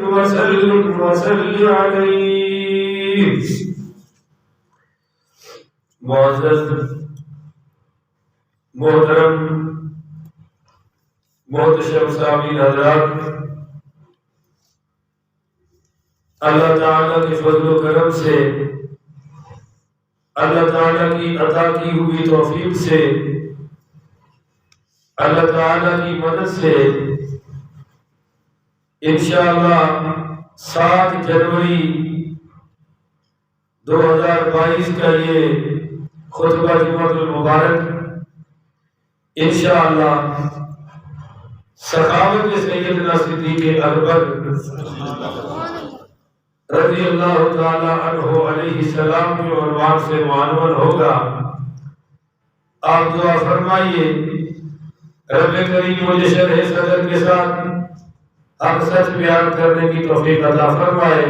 وسلم وصل علیہ۔ معزز محترم محتشم سامعین حضرات، اللہ تعالیٰ کے فضل و کرم سے، اللہ تعالیٰ کی عطا کی ہوئی توفیق سے، اللہ تعالیٰ کی مدد سے انشاءاللہ 7 جنوری 2022 کا یہ خطبہ جمعۃ المبارک انشاءاللہ سخاوت سیدنا صدیق اکبر رضی اللہ تعالی عنہ علیہ السلام کے عنوان سے معنون ہوگا۔ آپ دعا فرمائیے رب کریم مجھے شرح صدر کے ساتھ حق سچ بیان کرنے کی توفیق عطا فرمائے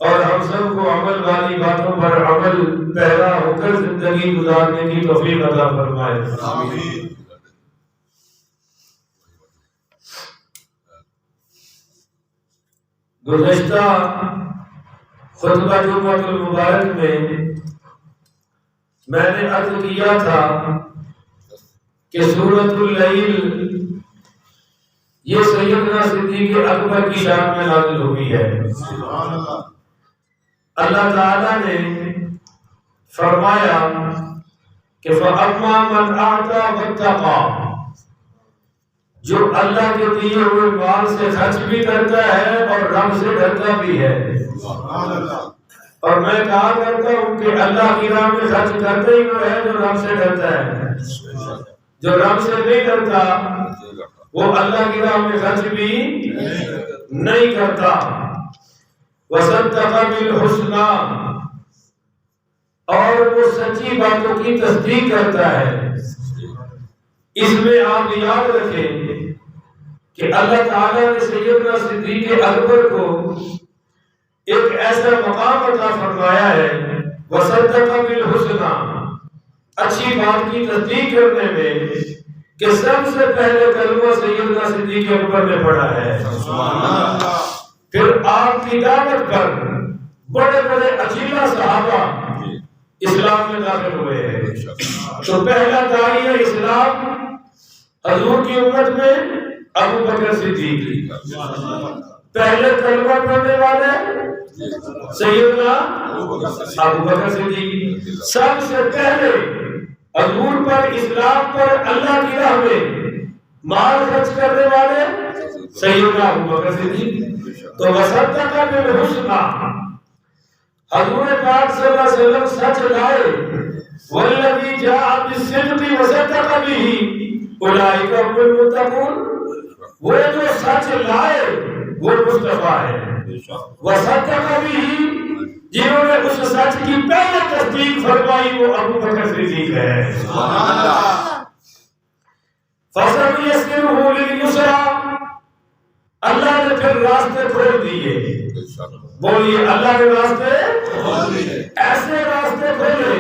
اور ہم سب کو عمل والی باتوں پر عمل پیرا ہو کر زندگی گزارنے کی توفیق عطا فرمائے۔ آمین۔ گزشتہ خطبہ جمعۃ المبارک میں نے عرض کیا تھا کہ سورۃ اللیل یہ سیدنا صدیق اکبر کی شان میں نازل ہوئی ہے۔ اللہ تعالیٰ نے فرمایا کہ فَأَمَّا مَنْ أَعْطَىٰ وَاتَّقَىٰ، جو اللہ کے دیے ہوئے مال سے خرچ بھی کرتا ہے اور رب سے ڈرتا بھی ہے۔ اور میں کہا کرتا ہوں کہ اللہ کی راہ میں خرچ کرتا ہی وہ ہے جو رب سے ڈرتا ہے، جو رب سے نہیں ڈرتا وہ اللہ کی راہ میں خرچ بھی نہیں کرتا۔ وَصَدَّقَ بِالْحُسْنَىٰ، اور وہ سچی باتوں کی تصدیق کرتا ہے۔ اس میں آپ یاد رکھیں کہ اللہ تعالیٰ نے سیدنا صدیق اکبر کو ایک ایسا مقام عطا فرمایا ہے وَصَدَّقَ بِالْحُسْنَىٰ، اچھی بات کی تصدیق کرنے میں، کہ سب سے پہلے کلمہ سیدنا صدیق اکبر نے پڑھا ہے۔ پھر آپ کی دعوت پر بڑے بڑے اجیلا صحابہ اسلام میں داخل ہوئے ہیں۔ تو پہلا داعی اسلام حضور کی امت میں ابو بکر صدیق، پہلے کلمہ پڑھنے والے سیدنا ابو بکر صدیق، سب سے پہلے حضور پر اسلام پر اللہ کی راہ میں مال خرچ کرنے والے سیدنا ابو بکر صدیق۔ تو وصدق بالحسنى، حضور پاک صلی اللہ علیہ وسلم سچ لائے، والذی جاء بالصدق وصدق به اولئک هم المتقون، وہ جو سچ لائے وہ مصطفیٰ ہے۔ وصدق به، جنہوں نے اس سچ کی پہلے تصدیق فرمائی وہ ابو بکر صدیق ہے۔ فَسَنُيَسِّرُهُ لِلْيُسْرَىٰ، اللہ نے پھر راستے کھول دیے۔ بولیے اللہ نے راستے کھول دیے، ایسے راستے کھولے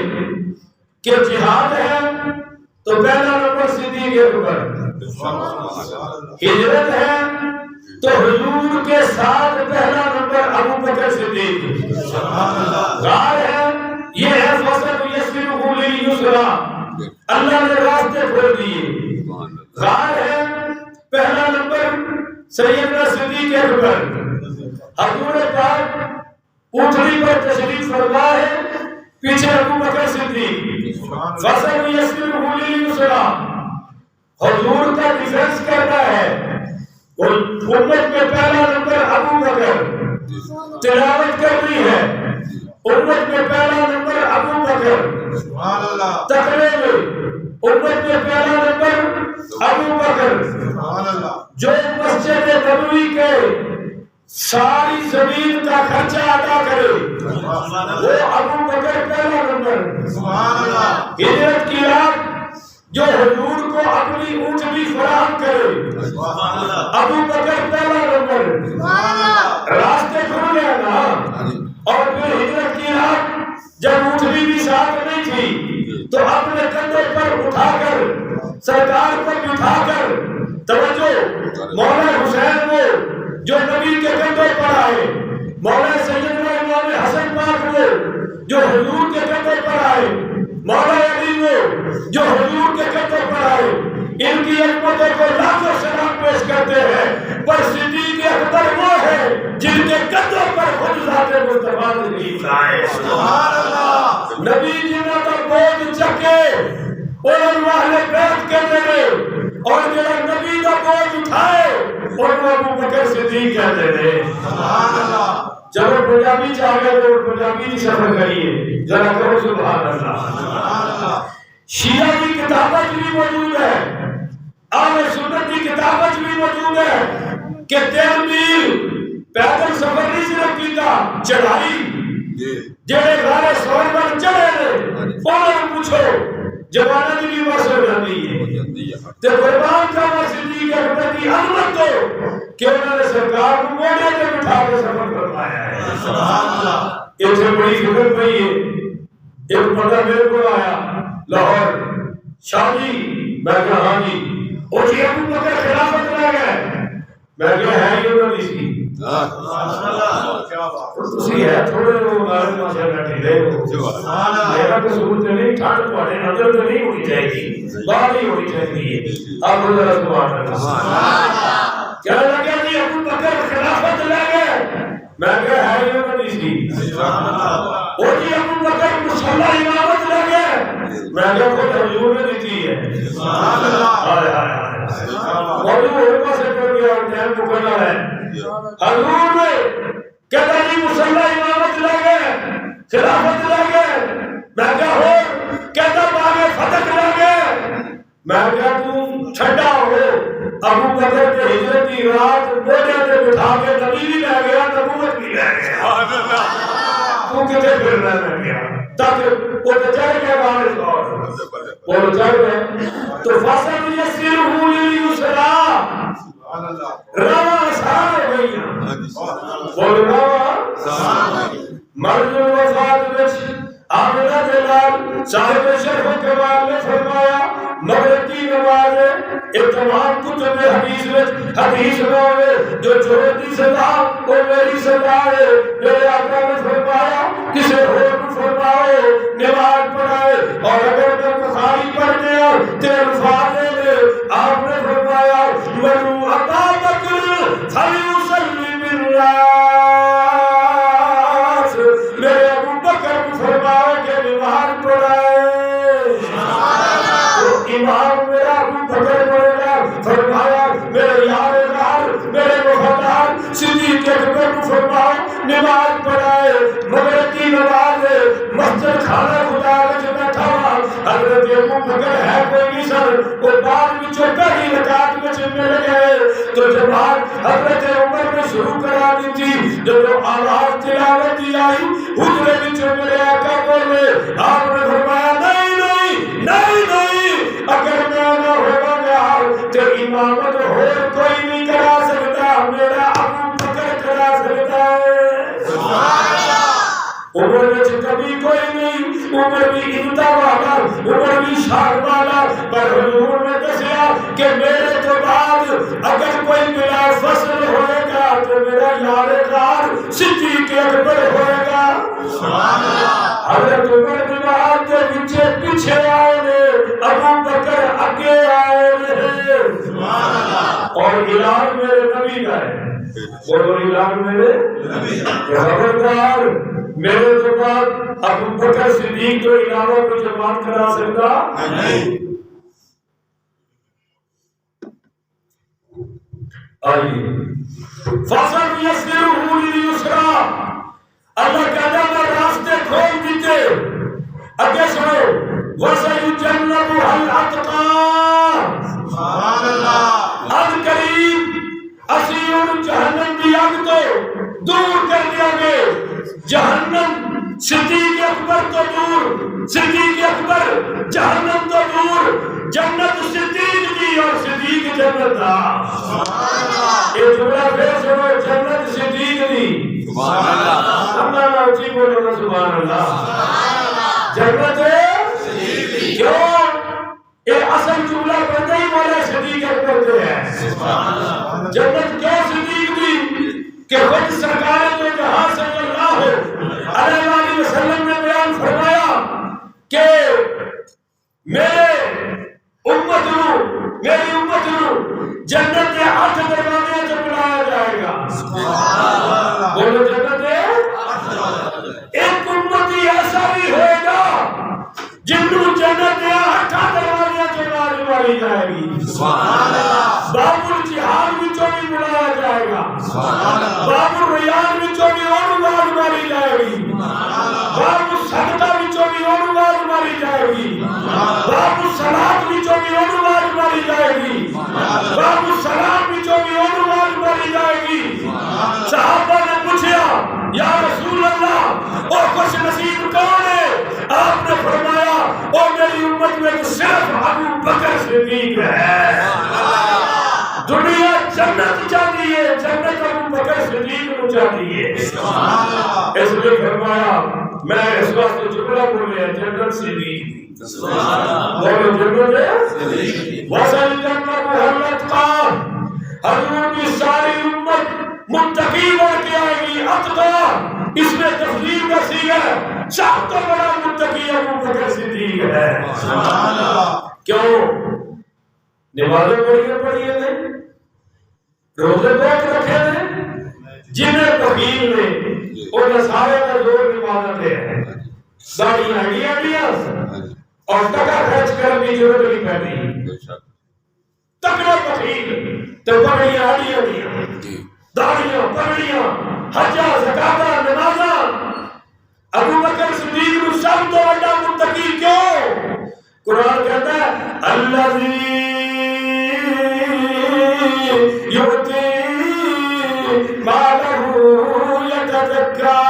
کہ جہاد ہے تو پہلا نمبر صدیق اکبر، ہجرت ہے تو حضور کے ساتھ پہلا نمبر ابو بکر صدیق، غار ہے یہ ہے فَسَنُيَسِّرُهُ لِلْيُسْرَىٰ، اللہ نے راستے کھول دیے۔ غار ہے پہلا نمبر سیدنا صدیق اکبر، حضور پاک اونٹنی پر تشریف فرما ہے، پیچھے ابو بکر صدیق، فَسَنُيَسِّرُهُ لِلْيُسْرَىٰ، حضور کا ڈیفنس کرنا ہے۔ امت میں پہلا نمبر ابو بکر، تلاوت کرنی ہے، امت میں پہلا نمبر ابو بکر، تقوی میں امت میں پہلا نمبر ابو بکر، جو مسجد نبوی کے ساری زمین کا خرچہ ادا کرے وہ ابو بکر پہلا نمبر۔ ہجرت کی رات جو حضور کو اپنی اونٹنی فراہم کرے ابو بکر پہلا نمبر۔ راستے کھل گئے نا، اور پھر ہجرت کی رات جب اونٹنی بھی ساتھ نہیں تھی تو اپنے کندھے پر اٹھا کر سرکار پر بٹھا کر، توجہ، مولا حسین وہ جو نبی کے کندھے پر آئے، مولا سیدنا امام حسن پاک وہ جو حضور کے کندھے پر آئے، مولا علی وہ جو حضور کے کندھے پر آئے، ان کی عظمتوں کو لاکھوں سلام پیش کرتے ہیں، پر صدیق اکبر وہ ہے جن کے کندھوں پر خود ذات مصطفیٰ تشریف لائے۔ سبحان اللہ۔ نبی جنہوں کا بوجھ چکے اور اہل بیت کے میرے، اور جنہوں نبی کا بوجھ اٹھائے اور وہ ابو بکر صدیق کہتے ہیں۔ سبحان اللہ۔ جب پنجابی چاہے تو پنجابی کی سفر کریے، ذرا کرو سبحان اللہ۔ شیعہ کی کتابت بھی موجود ہے، اہل سنت کی کتابت بھی موجود ہے کہ 13 میل پیدل سفر نہیں صرف کیتا، چڑھائی جڑے غار سور پر چڑھے نے انہوں پوچھو جوانہ دی بھی بس ہو جاتی ہے تے قربان جاوا صدیق اکبر کی عظمت تو کہ انہوں نے سرکار کو موڑے تے بٹھا کے سفر فرمایا ہے۔ سبحان اللہ۔ ایک سے بڑی فکر پئی ہے، ایک بندہ میرے کو آیا لاہور، شاہ جی، میں کہا ہاں جی، او جی ابو بکر خلافت لے گئے، میں کہا ہے یہ انہوں نے سی تسی ہے تھوڑے لوگ ہمارے پاس بیٹھے رہے ہو، میرا قصور تو نہیں، ٹھنڈ تھوڑے اندر تو نہیں ہونی چاہیے، باہر نہیں ہونی چاہیے۔ آپ ذرا سبحان اللہ۔ کہنے لگے جی ابو بکر خلافت لے گئے، میں کہا ہے یہ انہوں نے سی او جی ابو بکر مصلی امامت لے گئے، میں کہا خود حضور نے دیتی ہے۔ سبحان اللہ۔ ہائے ہائے موضوع ہونے پاس کر گیا اور ٹائم مکرنا ہے۔ حضور نے کہتا جی مصلی امامت لے گئے، خلافت لے گئے، میں کہا ہو کہتا باغ فتح لے گئے، میں کہا تم چھڑا ہو ابو بکر کے ہجرت کی رات موڑے تے بٹھا کے نبی بھی لے گیا، نبوت بھی لے گیا، تو کتے پھر رہنا گیا تاکہ وہ چڑھ گیا باہر سور وہ چڑھ گئے تو فصل یسیر ہولی یسرا روا آسان ہو گئی، بول روا مرد الوفات بچ آمنہ دلال صاحب شرف و کمال نے فرمایا مغرب کی نماز تمام کتب حدیث میں حدیث میں جو چھوٹی سزا وہ میری سزا ہے، میرے آقا نے فرمایا کسے اور کو فرمائے نماز پڑھائے، اور اگر میں بخاری پڑھ گیا تیرے الفاظ میں آپ نے فرمایا ولو ابا بکر فلیصلی بالناس، میرے ابو بکر کو فرمایا کہ نماز پڑھائے، امام میرا ابو بکر پڑھا فرمایا میرے یار غار میرے وفادار صدیق اکبر کو فرمایا نماز پڑھائے، مغرب کی نماز مسجد خانہ خدا میں بیٹھا ہوا حضرت ابو بکر ہے کوئی نہیں سر، وہ بعد میں پہلی رکعت میں مل گئے تو جماعت حضرت عمر نے شروع کرا دی تھی، جب آواز تلاوت کی آئی حجرے میں میرے آقا بولے، آپ نے فرمایا نہیں نہیں نہیں نہیں، اگر میں نہ ہوگا گیا تو امامت اور کوئی نہیں کرا سکتا، میرا ابو بکر کرا سکتا ہے۔ سبحان اللہ۔ عمر میں کبھی کوئی نہیں، عمر بھی انتا والا، عمر بھی شان والا، پر حضور نے دسیا کہ میرے تو بعد اگر کوئی بلا فصل ہوئے گا تو میرا یار غار صدیق اکبر ہوئے گا۔ سبحان اللہ۔ حضرت عمر بن عبد کے پیچھے آئے نے، ابو بکر آگے آئے نے، سبحان اللہ۔ اور اعلان میرے نبی کا ہے، بولو اعلان میرے نبی کا، خبردار میرے تو بعد ابو بکر صدیق کو علاوہ کو جماعت کرا سکتا نہیں۔ آئیے فصل یسرہ لیسرا، اللہ کہتا میں راستے کھول دیتے، اگے سنو وَسَيُجَنَّبُهَا الْأَتْقَى، سبحان اللہ، از قریب اسی ان جہنم کی آگ کو دور کر دیا گے، جہنم صدیق اکبر تو دور، صدیق اکبر جہنم تو دور، جنت صدیق دی اور صدیق جنت دا، سبحان اللہ۔ یہ جملہ پھر سنو، جنت صدیق دی، سبحان اللہ، سمجھا نہ اچھی بولو نا سبحان اللہ، جنت صدیق دی، کیوں یہ اصل جملہ پڑھتے ہی بولے صدیق اکبر جو ہے، سبحان اللہ، جنت کیوں صدیق دی کہ خود سرکار دو جہاں صلی اللہ علیہ وسلم نے بیان فرمایا کہ میری امت جنت کے 8 دروازے سے بلایا جائے گا. بولو جنت کے. ایک امتی ایسا بھی ہوئے گا جنہوں جنت کے 8 دروازے سے بلائی جائے گی. باب الجہاد وچوں بھی بلایا جائے گا. باب الریان وچوں بھی اور ماری جائے گی. باب الصدقہ وچوں بھی اور ماری جائے گی. باب الصلاۃ وچوں بھی اور ماری جائے گی. باب السلام وچوں بھی اور ماری جائے گی. صحابہ نے پوچھا یا رسول اللہ او خوش نصیب کون ہے؟ آپ نے فرمایا او میری امت میں تو صرف ابو بکر صدیق ہے. دنیا جنت چاہتی ہے, جنت ابو بکر صدیق کو چاہتی ہے. اس لیے فرمایا میں اس واسطے جملہ بولے جنت صدیق. بولو جنت ہے. وصل جنت محلت کا حضور کی ساری امت متقی بن کے آئے گی. اتقا اس میں تفضیل کا صیغہ ہے. سب سے بڑا متقی ابو بکر صدیق ہے. کیوں؟ نمازیں پڑھی ہیں, روزے بہت رکھے ہیں. جنہیں بخیل نے انہیں سارے کا زور نمازیں دے ہیں. داڑیاں دیا اور ٹکا خرچ کرنے کی ضرورت نہیں پڑتی. تکڑا بخیل تو پگڑیاں آڑیاں دیا, داڑیاں پگڑیاں, حجہ زکاتہ نمازاں. ابو بکر صدیق کو سب تو بڑا متقی کیوں؟ قرآن کہتا ہے الذی یؤتی مالہ یتزکیٰ.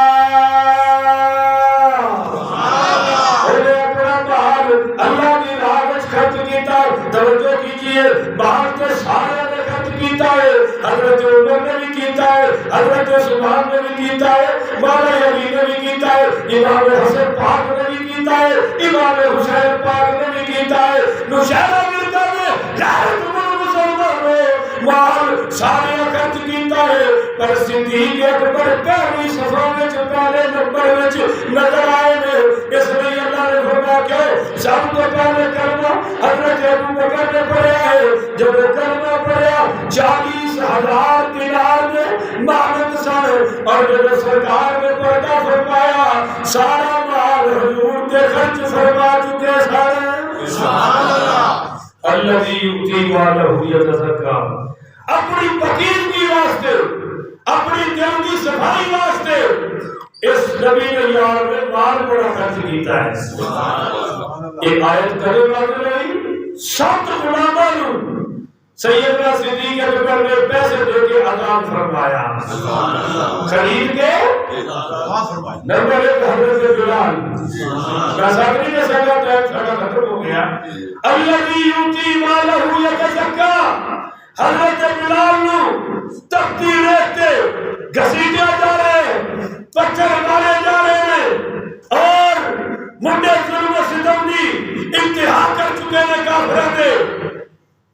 اللہ کی راہ میں خرچ کیتا. توجہ کیجئے, باہر کے سارے نے خرچ کیتا ہے. حضرت عمر نے بھی کیتا ہے, حضرت عثمان نے بھی کیتا ہے, مولا علی نے بھی کیتا ہے, امام حسن پاک نے بھی کیتا ہے, امام حسین پاک نے بھی کیتا ہے. نوشہرہ ملتا ہے غیرت مند مسلمان نے مال سارے خرچ کیتا ہے. پر صدیق اکبر پہلی صفحہ میں پہلے نمبر میں نظر آئے نے. اس لیے اللہ نے فرمایا کہ سب کو پہلے کلمہ حضرت ابو بکر نے پڑھا ہے. جب وہ کلمہ پڑھا 40,000 دینار میں مالک سن, اور جب سرکار نے پردہ فرمایا سارا مال حضور کے خرچ فرما چکے سارے. سبحان اللہ. الذی یؤتی مالہ یتزکیٰ. اپنی فقیر کی واسطے, اپنی دل کی صفائی واسطے اس نبی نے یار میں مال بڑا خرچ کیتا ہے. ایک آیت کرے نازل ہوئی, 7 غلاماں نوں سیدنا صدیق اکبر نے پیسے دے کے عطا فرمایا. خرید کے نمبر 1 حضرت بلال. میں ساتھ نہیں سکتا, ٹائم ساڑھا ختم ہو گیا. الذی یؤتی مالہ یتزکیٰ. حضرت بلال نو تختی رہتے گھسیٹے جا رہے ہیں, پتھر مارے جا رہے ہیں, اور منڈے ظلم و ستم دی انتہا کر چکے ہیں کافروں نے.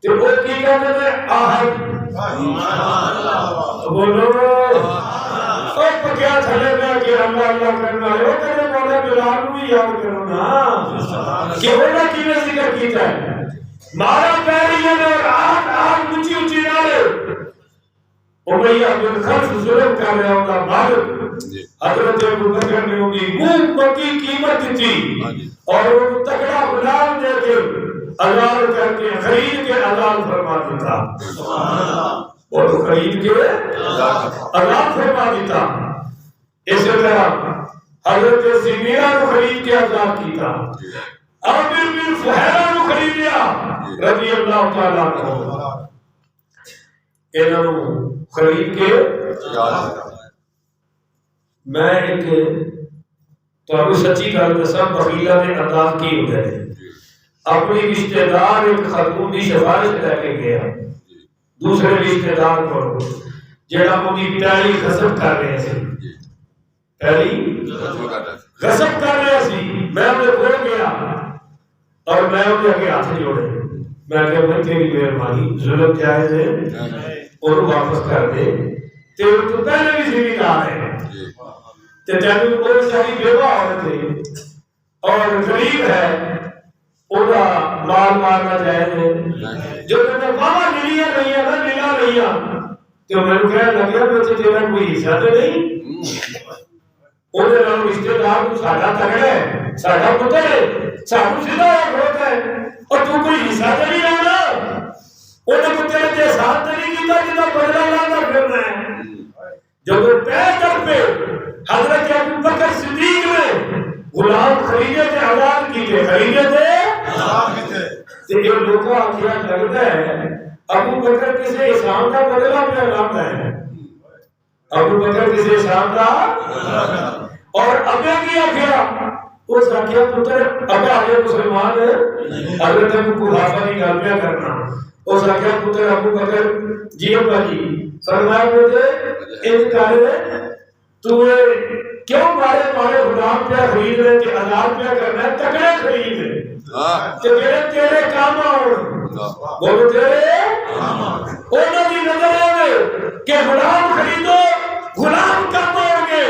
تو وہ کی کہتے ہیں آہد. بولو او پکیا تھلے میں کہ اللہ اللہ کرنا ہے. وہ کہتے مولا بلال بھی یاد کرو نا کہ انہوں کی میں ذکر کیتا ہے. مارا پیریے نے اور آگ اونچی اونچی نارے. امیہ بن خلف ظلم کر رہا ہوگا مالک. حضرت ابو بکر نے ان کی منہ پکی قیمت تھی اور ان تکڑا غلام دے کے آزاد کر کے خرید کے آزاد فرما دیتا. اور خرید کے آزاد فرما دیتا. اسی طرح حضرت سمیرہ کو خرید کے آزاد کیتا. عامر بن فہیرہ کو خرید لیا رضی اللہ تعالیٰ عنہ. انہوں خرید کے میں ایک تو سچی گل دساں, بخیلہ نے انداز کی ہوتا ہے. اپنی رشتہ دار ایک خاتون کی سفارش لے کے گیا دوسرے رشتہ دار کو جڑا اونی پیاری غصب کر رہے سی. پیاری غصب کر رہے سی. میں انہیں کھول گیا اور میں انہیں اگے ہاتھ جوڑے. میں کہ میں تیری مہربانی ظلم جائز ہے اور واپس کر دے. تیرے تو پہلے بھی زمیندار ہے تے تینوں وہ ساری بیوہ عورت ہے اور غریب ہے اودا مال مارنا جائز ہے جو تمہیں واہ ملیا نہیں ہے نا ملا نہیں ہے تو میں کہہ لگا کہ تیرا کوئی حصہ تو نہیں اودے نال رشتے دار تو ساڈا تگڑا ہے ساڈا پتر ہے سانو سیدھا ہوتا ہے اور تو کوئی حصہ تو نہیں لینا اونے کو تیرے تے ساتھ نہیں کیتا جدا بدلا لانا پھرنا ہے جب پے کر پہ حضرت ابو بکر صدیق نے غلام خریدے تھے آزاد کیتے خریدے تھے تے یہ لوگوں آخیا لگتا ہے ابو بکر کسی احسان کا بدلہ پہ لاتا ہے ابو بکر کسی احسان کا اور ابے کی آخیا اس آخیا پتر ابا آگے مسلمان ہے حضرت ابو قحافہ کی گل پہ کرنا اس آخیا پتر ابو بکر جی ابا جی فرمایا بیٹے ان کارے تو کیوں مارے غلام پہ خرید رہے تھے آزاد پہ کرنا ہے تکڑے خرید رہے تیرے کام آؤ بولو تیرے انہوں کی نظر آئے کہ غلام خریدو غلام کام آؤ گے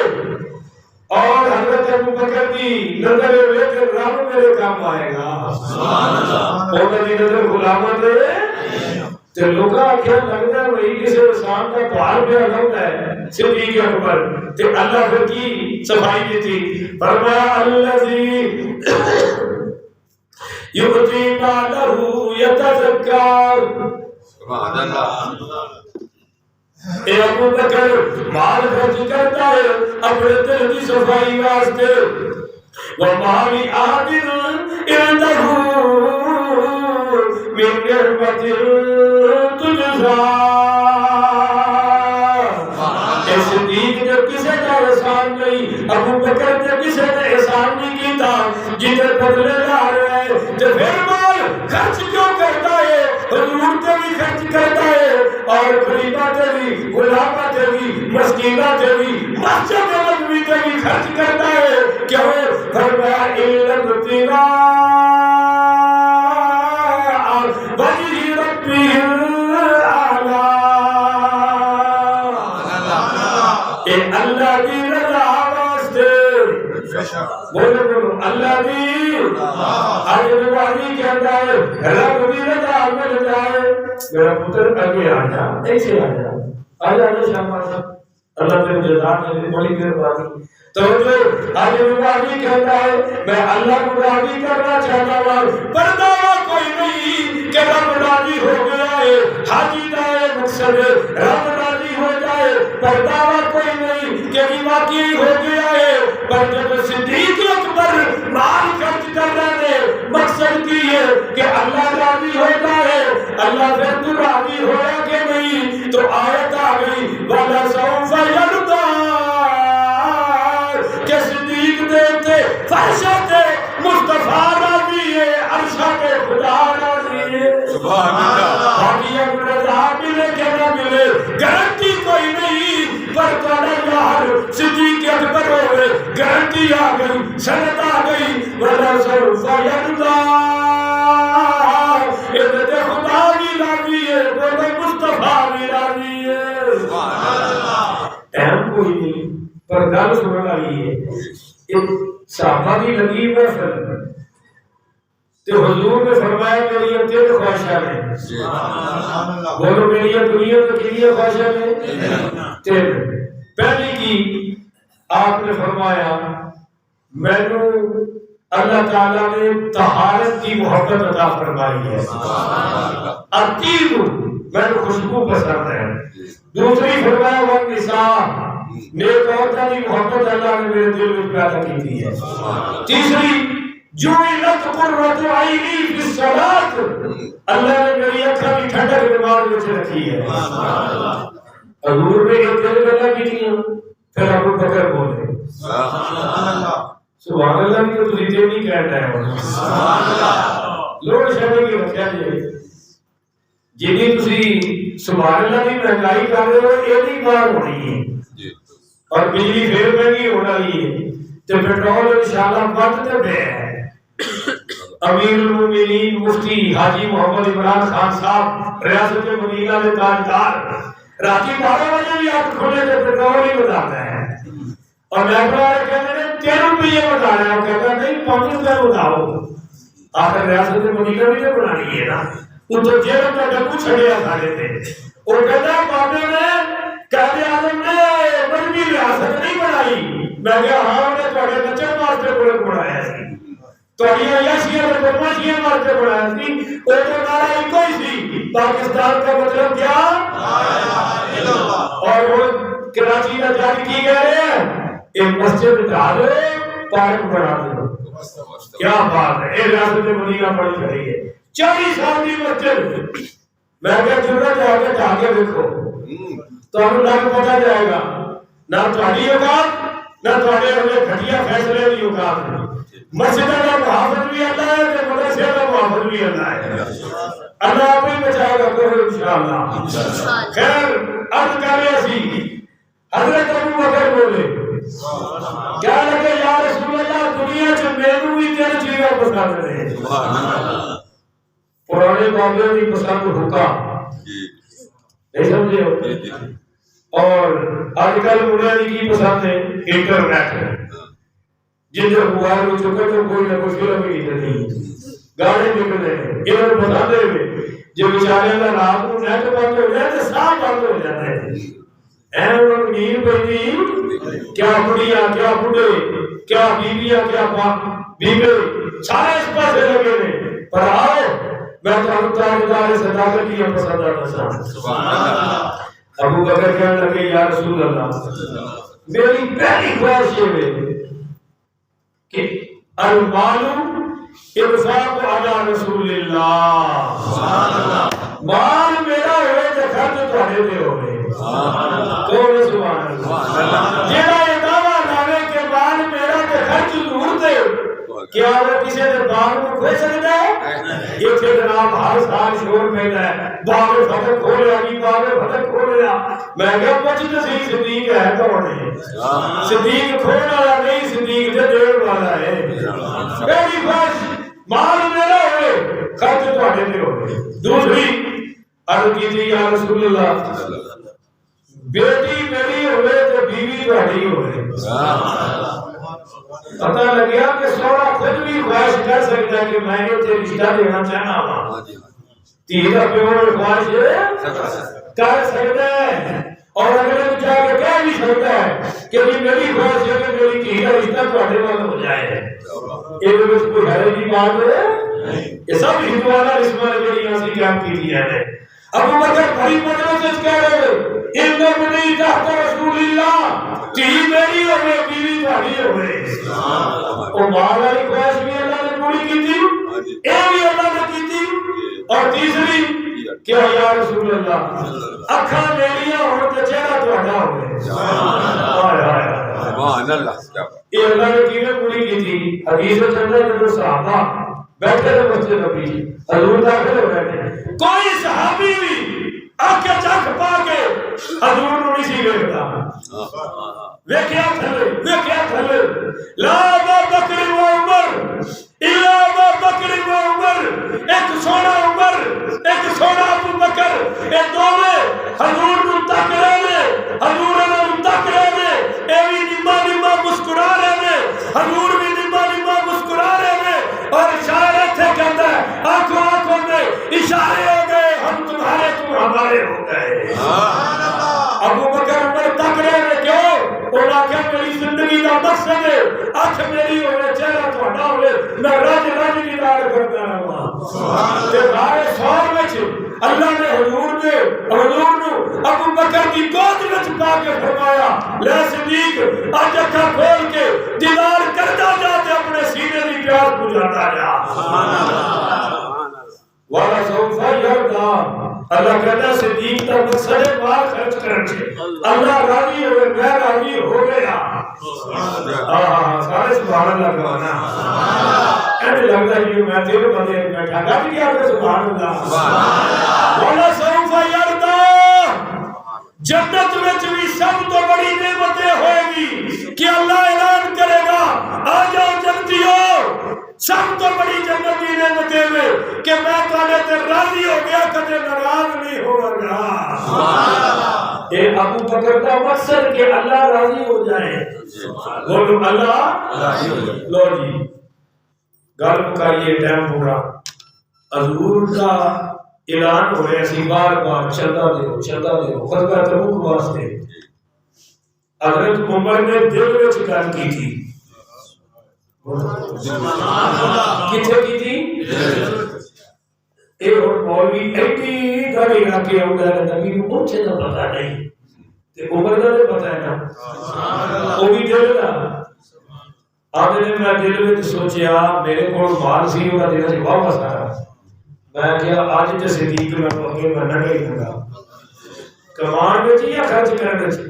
اور حضرت ابو بکر کی نظر لے کر رب میرے کام آئے گا انہوں کی نظر غلامت ہے تے لوگا کیا لگتا ہے وہی کسی انسان کا بھار پہ لگتا ہے صدیق اکبر تے اللہ پھر کی صفائی کی تھی فرمایا الذی یؤتی مالہ یتزکا سبحان اللہ اے ابو بکر مال خرچ کرتا ہے اپنے دل کی صفائی واسطے وما لأحد عنده من نعمت تجزا اے صدیق نے کسی کا احسان نہیں ابو بکر نے کسی نے احسان نہیں کیتا جنہیں بدلے لا رہے ہیں تو پھر مال خرچ کیوں کرتا ہے حضور تے بھی خرچ کرتا ہے اور غریبہ تے بھی غلامہ تے بھی مسکینہ تے بھی مسجد نبوی تے بھی خرچ کرتا ہے کیوں فرمایا علم ابتغاء وجہ ربہ الاعلی اے اللہ کی رضا واسطے بولو بولو اللہ کی آج نوالی کہتا ہے رب کی رضا مل جائے میرا پتر آگے آ جا ایسے آ جا شامہ صاحب اللہ تیرے جزا میں بڑی مہربانی توجہ آج نوالی کہتا ہے میں اللہ کو راضی کرنا چاہتا ہوں پر دعویٰ کوئی نہیں کہ رب راضی ہو گیا ہے حاجی دائے مقصد رب راضی ہو جائے پر دعویٰ کوئی نہیں کہ واقعی ہو گیا ہے پر جب صدیق اکبر مال خرچ کر رہے ہیں مقصد کی ہے کہ اللہ راضی ہو جائے اللہ پھر تو راضی ہویا کہ نہیں تو آیت آ گئی وَلَسَوْفَ يَرْضَىٰ کہ صدیق دیتے فرشت مصطفیٰ راضی ہے عرشت خدا راضی ہے سبحان اللہ باقی اب رضا ملے کہ نہ ملے گارنٹی کوئی نہیں پر کہنا یار صدیق اکبر ہوئے گارنٹی آ گئی سند آ گئی وَلَسَوْفَ يَرْضَىٰ عزت خدا بھی راضی ہے بولے مصطفیٰ بھی راضی ہے سبحان اللہ اہم کوئی نہیں پر گل سننے والی ہے ایک صحابہ کی لگی محفل تو حضور نے فرمایا میری یہ تین خواہشاں ہیں بولو میری یہ دنیا تو کے لیے خواہشاں ہیں تین پہلی کی آپ نے فرمایا میں نے اللہ تعالیٰ نے طہارت کی محبت عطا فرمائی ہے عتیب میں نے خوشبو پسند ہے دوسری فرمایا والنساء نیک عورتوں کی محبت اللہ نے میرے دل میں پیدا کی تھی ہے تیسری جعلت قرۃ عینی فی الصلاۃ اللہ نے میری آنکھیں کی ٹھنڈک نماز میں رکھی ہے حضور نے ایک دل پیدا کی تھی پھر ابو بکر بولے سبحان اللہ کی تو ریتے نہیں کہتا ہے سبحان اللہ لوگ شہر کی رکھیا جی تھی سبحان اللہ کی مہنگائی کر رہے ہو یہ نہیں بار ہونی ہے اور بجلی پھر مہنگی ہونا ہی ہے تو پیٹرول انشاءاللہ بند تے بے ہے امیر المومنین مفتی حاجی محمد عمران خان صاحب ریاست مدینہ کے تاجدار راتی 12 بجے بھی آپ کھولے تو پیٹرول ہی بتاتا ہے. اور میٹرو والے کہتے ہیں 13 روپیے بتانا ہے. وہ کہتا ہے نہیں 5 روپے بتاؤ. آخر ریاست مدینہ بھی تو بنانی ہے نا. وہ تو جیل کا ڈبو چھڑیا سارے تھے. وہ کہتا ہے بابے نے قائد اعظم نے مذہبی ریاست نہیں بنائی. میں کہا ہاں انہیں تھوڑے بچے واسطے ملک بنایا سی. تھوڑی عیاشیاں تے بدماشیاں واسطے بنایا سی. وہ تو نعرہ ایک ہی سی پاکستان کا مطلب کیا؟ اور وہ کراچی کا جج کی کہہ رہے ہیں ایک مسجد ڈھا دو پارک بنا دو. کیا بات ہے. ایک ریاست مدینہ بڑی کھڑی ہے 40 سال کی مسجد. میں کہا ضرورت ہے کہ ڈھا کے دیکھو تو ہمیں لگ پتا جائے گا. نہ تھوڑی اوقات نہ تھوڑے ہمیں گھٹیا فیصلے کی اوقات. مسجد کا محافظ بھی اللہ ہے کہ مدرسے کا محافظ بھی اللہ ہے. اللہ آپ ہی بچائے گا کوئی انشاءاللہ. خیر عرض کر رہے سی حضرت ابو بکر بولے کیا لگے یا رسول اللہ دنیا چ مینوں بھی تین چیزاں پسند نے. پرانے معاملے کی پسند حکا نہیں سمجھے ہو. اور آج کل منڈیا کی پسند ہے انٹرنیٹ. جن جو موبائل میں چکر تو کوئی نہ کوئی فلم ہی نہیں گانے نکلے انہوں نے پسند ہے جو بیچارے اللہ رات کو نیٹ بند ہو جائے تو سب بند ہو جاتے ہیں. انہوں نے نیند پڑی کیا بڑھیا کیا بڑھے کیا بیویاں کیا بیوے سارے اس پاس لگے نے. پر آؤ میں تو تاجدار صداقت کی پسند آتا سا. ابو بکر کہنے لگے یا رسول اللہ میری پہلی خواہش یہ ہے کہ المال انفاق علی رسول اللہ. مال میرا ہوئے تو خرچ تھوڑے پہ ہوئے. کون سبحان اللہ. جیڑا یہ دعویٰ لاوے کہ مال میرا تو خرچ ضرور دے کیا وہ کسی نے باغ میں کھوئے سکتا ہے؟ یہ تھے جناب ہر سال شور پہنا ہے باغ فتح کھول رہا کی باغ فتح کھول رہا. میں کہا پچھ تو صحیح صدیق ہے کون ہے؟ صدیق کھول والا نہیں صدیق جو دیر والا ہے. پہلی خواہش مال میرا ہوئے خرچ تھوڑے پہ ہوئے. دوسری عرض کی تھی یا رسول اللہ بیٹی میری ہوئے تو بیوی تھوڑی ہوئے. پتہ لگیا کہ سوڑا خود بھی خواہش کر سکتا ہے کہ میں نے تے رشتہ دینا چاہنا ہوا. تیرا پیور خواہش کر سکتا ہے اور اگلے کو جا کے کہہ بھی سکتا ہے کہ میری خواہش ہے کہ میری تیرا رشتہ تھوڑے والا ہو جائے. یہ بس کوئی حرج کی بات ہے. یہ سب ہندوانا رسمہ نے یہاں سے کام کی تھی ہے. ابو بکر بڑی مجلس سے کہہ رہے ان ابنی تحت رسول اللہ تی میری ہوئے بیوی تھوڑی ہوئے. اور مال والی خواہش بھی اللہ نے پوری کی تھی اے بھی اللہ نے کی تھی. اور تیسری کیا یا رسول اللہ اکھاں میریاں ہوں تو چہرہ تھوڑا ہوئے. سبحان اللہ. یہ اللہ نے کیویں پوری کی تھی. حدیث چند ہے جو صحابہ بیٹھے تھے مسجد نبی حضور داخل ہو رہے تھے کوئی صحابی بھی آنکھیں چکھ پا کے حضور نو نہیں سی ویکھدا. ویکھیا تھلے لا ابا بکر و عمر الا ابا بکر و عمر. ایک سونا عمر ایک سونا ابو بکر اے دوویں حضور نو تک رہے نے. حضور نو تک رہے نے. اے وی نما نما مسکرا رہے نے. حضور بھی نما نما مسکرا رہے نے. اور اشارے تھے کہتا ہے آنکھوں آنکھوں میں اشارے ہو گئے ہم تمہارے تم ہمارے ہو گئے. ابو بکر عمر تک رہے نے. کیوں؟ انہوں نے کہا میری زندگی کا مقصد ہے آنکھ میری ہوئے چہرہ تھوڑا ہوئے میں رج دیدار کرتا رہا. سارے سال میں اللہ نے حضور نو ابو بکر کی گود میں چھپا کے فرمایا لے صدیق آج اکھا کھول کے دیدار کرتا جاتے اپنے سینے کی پیاس بجھاتا جا. والا سوفا یردا اللہ کہتا ہے صدیق کا مقصد ہے مال خرچ کرنے. اللہ راضی ہوئے میں راضی ہو گیا. سارے سبحان اللہ کہنا ایسے لگتا ہے کہ میں تیرے بندے بیٹھا گا کہ کیا کہ سبحان اللہ. والا سوفا یردا جنت میں بھی سب تو بڑی نعمتیں ہوئے گی کہ اللہ اعلان کرے گا آ جاؤ جنتیوں. سب تو بڑی جنت کی نعمتیں میں کہ میں تمہارے تے راضی ہو گیا کبھی ناراض نہیں ہوگا. اے ابو بکر کا مقصد کہ اللہ راضی ہو جائے، بولو اللہ راضی ہو جائے۔ لو جی گل مکائیے، ٹائم پورا۔ حضور کا اعلان ہو رہا سی بار بار چندہ دیو چندہ دیو، غزوہ تبوک واسطے۔ حضرت عمر نے دل وچ گل کی تھی، کتھے کی تھی؟ اے مولوی ایڈی گاڑی رکھ کے آؤں گا نبی کو پوچھے تو پتہ نہیں، تے عمر کا تو پتہ ہے نا، وہ بھی دل کا۔ آدھے نے میں دل میں سوچیا میرے کو مال سی ہوگا دینا سی واپس آیا، میں کیا آج تے صدیق میں اگے مرنا نہیں ہوگا، کمان میں یا خرچ کرنے سے۔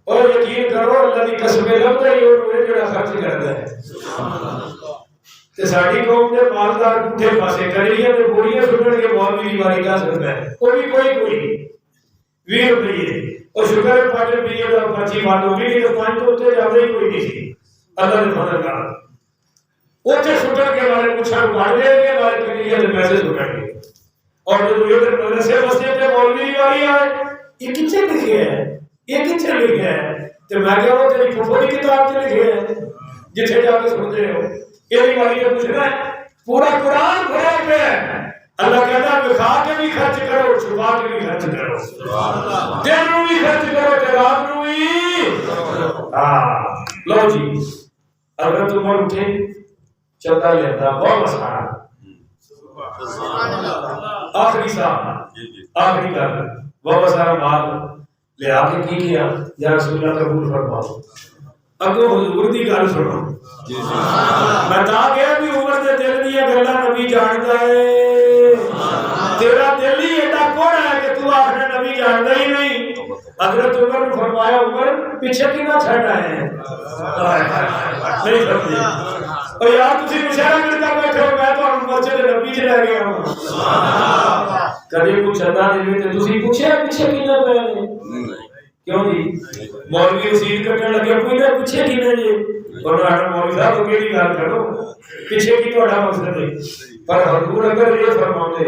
اور یقین کرو اللہ کی قسم لگتا ہی وہ جڑا خرچ کرتا ہے۔ تے ساڈی قوم دے مالدار پٹھے پاسے کریے تے بوریاں سٹن کے مولوی دی واری کا سکتا ہے، وہ بھی کوئی 20 روپے اور شکر ہے پاٹے پیے دا پرچی بند ہو گئی، نہیں تو پانچ تو اتنے جاتے ہی کوئی نہیں سی اللہ نے فضل کا۔ اتنے سٹن کے بارے پوچھا بڑھ دے گے بارے کریے تے پیسے سٹن گے، اور جو ادھر مدرسے مسجد تے مولوی دی واری آئے یہ کتنے لکھے ہے، یہ کتنے لکھے ہے؟ تے میں کہا وہ تیری پھوپھو کی کتاب تے لکھے ہے جتھے جا کے سنتے ہو، یہ باری میں پوچھنا ہے۔ پورا قرآن بھرا پہ ہے، اللہ کہتا ہے بکھا کے بھی خرچ کرو، چھپا کے بھی خرچ کرو، دن نو بھی خرچ کرو تے رات نو بھی۔ لو جی حضرت عمر اٹھے چلتا لیتا بہت مسئلہ آخری صاحب آخری کر بہت سارا مال لے آ کے کی کیا یا رسول اللہ قبول فرماؤ۔ اگو حضور دی گل سنو، میں تا گیا بھی عمر دے دل دیا گلا نبی جانتا ہے، تیرا دل ہی ایڈا کون ہے کہ تو آخر نبی جانتا ہی نہیں۔ حضرت عمر نے فرمایا عمر پیچھے کی نہ چھڑا ہے نہیں سمجھے، اور یار تسی مشاعرہ کرتا بیٹھے ہو، میں تو مسجد نبی چ رہ گیا ہوں۔ کدی کچھ چندہ دے تے تسی پوچھے پیچھے کی نہ پے نے کیوں جی؟ مولوی رسید کٹنے لگے کوئی نہ پیچھے کی نہ جی، اور مولوی صاحب کو کیڑی گل کرو پیچھے کی تہاڈا مقصد ہے۔ پر حضور اگر یہ فرماتے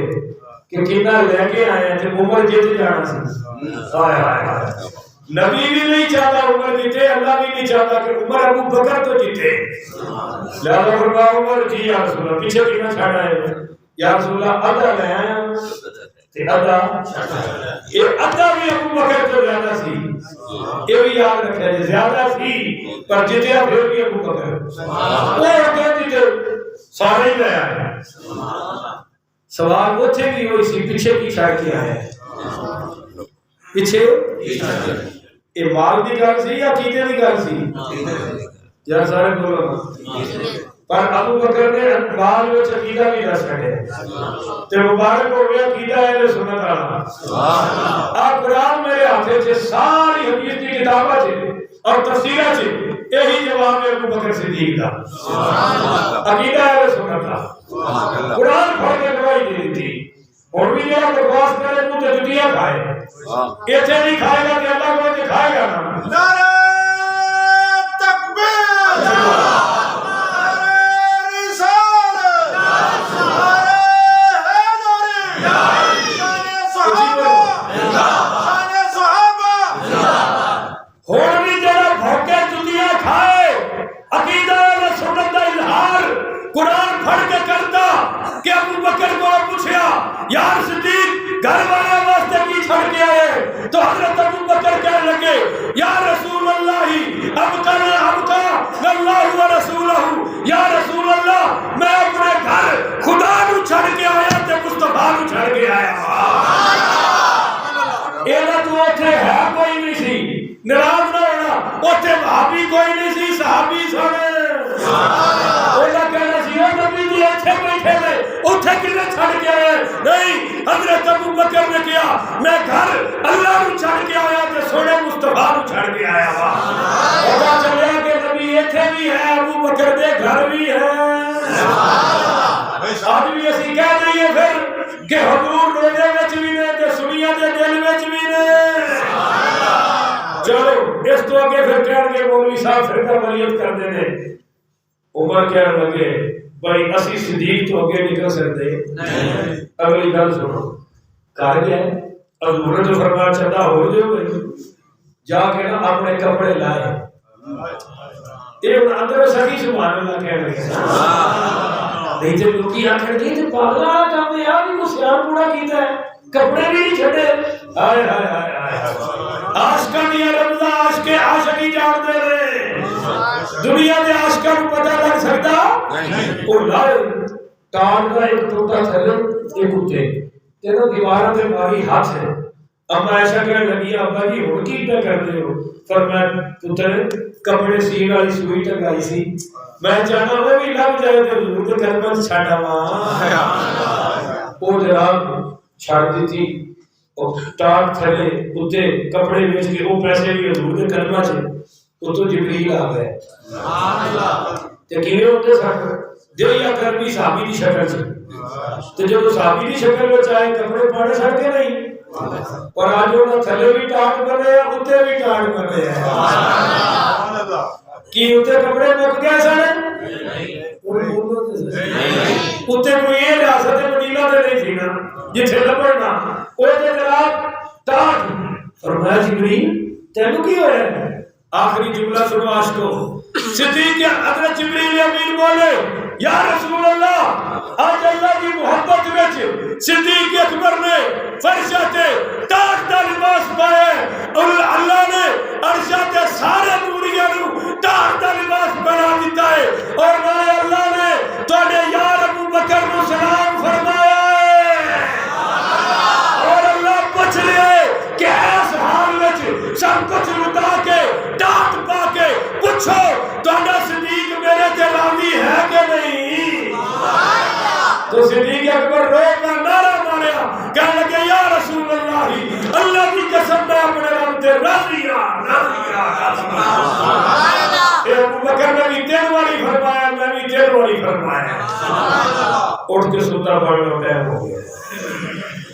کہ کتنا لے کے آئے ہیں تے عمر جیت جانا سی، ہائے ہائے ہائے، نبی بھی نہیں چاہتا عمر جیتے، اللہ بھی نہیں چاہتا کہ عمر ابو بکر تو جیتے۔ لہذا فرمایا عمر جی یا رسول اللہ پیچھے کی نہ چھڑا ہے، یا رسول اللہ آدھا لے آیا تے آدھا، یہ آدھا بھی ابو بکر تو زیادہ سی، یہ بھی یاد رکھا جی زیادہ سی پر جیتیا پھر بھی ابو بکر، وہ اگر جیتے سارے ہی لے آئے۔ سوال اتنے بھی ہوئی سی پیچھے کی چھڑ کے آئے، پیچھے یہ مال دی گل سی یا کیتے دی گل سی؟ یار سارے بولو۔ پر ابو بکر نے مال وچ عقیدہ بھی دس کھڑے تے مبارک ہو گیا عقیدہ اہل سنت والا۔ آ قرآن میرے ہاتھے چ ساری حدیث دی کتاباں چ اور تفسیراں چ یہی جواب ہے ابو بکر صدیق دا، عقیدہ اہل سنت دا۔ قرآن پڑھ کے گواہی دے دی، اور بھی جڑا بکواس کرے منہ تے جتیاں کھائے، ایتھے نہیں کھائے گا کہ اللہ کو دکھائے گا نا۔ نعرہ تکبیر، نعرہ رسالت، نعرہ حیدری، نعرہ صحابہ۔ ہون بھی جڑا بھوکے جتیاں کھائے عقیدہ اہل سنت دا اظہار قرآن پڑھ کے کرتا کہ ابو بکر کو پوچھیا یار صدیق گھر والے واسطے کی چھڑ کے آئے، تو حضرت ابو بکر کہنے لگے یا رسول اللہ ابقنا ابقا اللہ و رسولہ، یا رسول اللہ میں اپنے گھر خدا نو چھڑ کے آیا تے مصطفیٰ نو چھڑ کے آیا۔ اینا تو اتھے ہے کوئی نہیں سی، ناراض نہ ہونا، اتھے وہابی کوئی نہیں سی، صحابی سنے اولا کہنا سی او نبی جی اتھے بیٹھے میں اتھے کنے چھڑ کے آئے؟ نہیں، حضرت ابو بکر نے کیا میں گھر اللہ نو چھڑ کے آیا تے سونے مصطفیٰ نو چھڑ کے آیا وا۔ پتہ چلیا کہ نبی اتھے بھی ہے، ابو بکر دے گھر بھی ہے۔ آج بھی اسی کہہ دئیے پھر کہ حضور روزے وچ بھی نے تے سنیا دے دل وچ بھی نے۔ چلو اس تو آگے پھر کہنے کے مولوی صاحب فرقہ واریت کر دے نے۔ عمر کہنے لگے بھائی اسی صدیق تو آگے نکل سکتے نہیں، اگلی گل سنو، کر گیا حضور نے تو فرمایا چندہ ہو جو گئی جا کے نا اپنے کپڑے لائے یہ ان اندر سکی سبحان اللہ کہہ رہے ہیں نہیں تے لوکی آخر دی تے پاگلا کام یہ بھی کو سیار پورا کیتا ہے کپڑے بھی نہیں چھڑے ہائے ہائے ہائے ہائے عاشقاں دی رمضا عاشق عاشقی جان دے رہے دنیا دے عاشقاں کو پتہ لگ سکتا او لائے ٹانگ کا ایک ٹوٹا تھلے ایک اتے تیرا دیواروں تے ماری ہاتھ ہے اما ایسا کہنے لگی ابا جی ہن کی پہ کرتے ہو فرمایا پتر کپڑے سین والی سوئی ٹنگائی سی میں چاہنا وہ بھی لگ جائے تے حضور دے کلمہ چھڈ آواں او جناب چھڑ دی تھی او ٹانگ تھلے اتے کپڑے بیچ کے وہ پیسے بھی حضور دے کلمہ چ او تو جبریل آ گئے سبحان اللہ تے کیویں ہوندے سن جو یا کرمی صحابی دی شکل سی تے جو صحابی دی شکل وچ آئے کپڑے پاڑے سڑ کے نہیں اور آج وہ تھلے بھی ٹاٹ بنے ہیں اتے بھی ٹاٹ بنے ہیں کی اتے کپڑے مک گئے سن اتے کوئی یہ ریاست مدینہ دے نہیں تھی نا جتھے لبڑنا وہ تے جناب ٹاٹ فرمایا جبریل تینوں کی ہویا ہے آخری جملہ سنو عاشقو صدیق حضرت جبریل امین بولے یا رسول اللہ آج اللہ کی محبت وچ صدیق اکبر نے فرشاں تے تاج دا لباس پایا اور اللہ نے عرشاں تے سارے نوریاں نو تاج دا لباس بنا دیتا ہے اور میں اللہ نے تواڈے یار ابو بکر نو سلام فرمایا ہے اور اللہ پوچھ لے کہ اس حال وچ سب کچھ لٹا کے ڈانٹ پا کے پوچھو تواڈا صدیق میرے تے راضی ہے کہ نہیں تو صدیق اکبر رو کر نعرہ ماریا کہنے لگے یا رسول اللہ اللہ کی قسم میں اپنے رب تے راضی ہاں سبحان اللہ ابو بکر نے بھی تین والی فرمایا میں بھی تین والی فرمایا اٹھ کے سوتا پڑھنا ٹائم ہو گیا